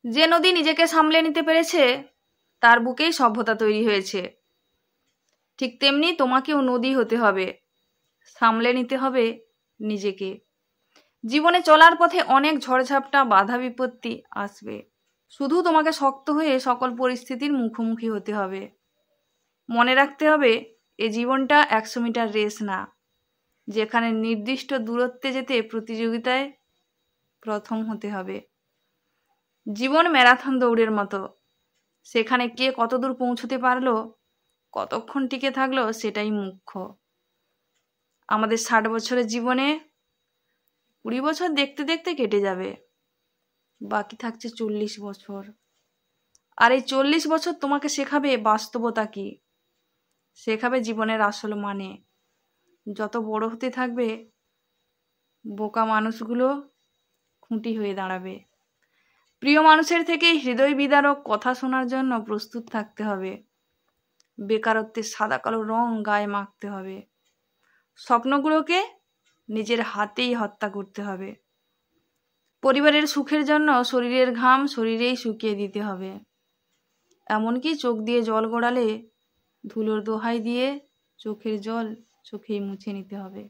যে নদী নিজেকে সামলে নিতে পেরেছে তার বুকেই সভ্যতা তৈরি হয়েছে। ঠিক তেমনি তোমাকেও নদী হতে হবে, সামলে নিতে হবে নিজেকে। জীবনে চলার পথে অনেক ঝড়ঝাপটা, বাধা বিপত্তি আসবে। শুধু তোমাকে শক্ত হয়ে সকল পরিস্থিতির মুখোমুখি হতে হবে। মনে রাখতে হবে, এ জীবনটা 100 মিটার রেস না, যেখানে নির্দিষ্ট দূরত্বে যেতে প্রতিযোগিতায় প্রথম হতে হবে। জীবন ম্যারাথন দৌড়ের মতো, সেখানে কে কতদূর পৌঁছতে পারলো, কতক্ষণ টিকে থাকলো, সেটাই মুখ্য। আমাদের 60 বছরের জীবনে 20 বছর দেখতে দেখতে কেটে যাবে, বাকি থাকছে 40 বছর। আর এই 40 বছর তোমাকে শেখাবে বাস্তবতা কি, শেখাবে জীবনের আসল মানে। যত বড় হতে থাকবে, বোকা মানুষগুলো খুঁটি হয়ে দাঁড়াবে। প্রিয় মানুষের থেকে হৃদয় বিদারক কথা শোনার জন্য প্রস্তুত থাকতে হবে। বেকারত্বের সাদা কালো রং গায়ে মাখতে হবে। স্বপ্নগুলোকে নিজের হাতেই হত্যা করতে হবে। পরিবারের সুখের জন্য শরীরের ঘাম শরীরেই শুকিয়ে দিতে হবে। এমনকি চোখ দিয়ে জল গড়ালে ধুলোর দোহাই দিয়ে চোখের জল চোখেই মুছে নিতে হবে।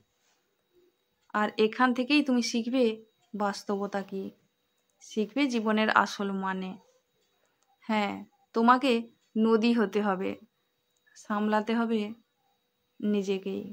আর এখান থেকেই তুমি শিখবে বাস্তবতা কি, শিখবে জীবনের আসল মানে। হ্যাঁ, তোমাকে নদী হতে হবে, সামলাতে হবে নিজেকেই।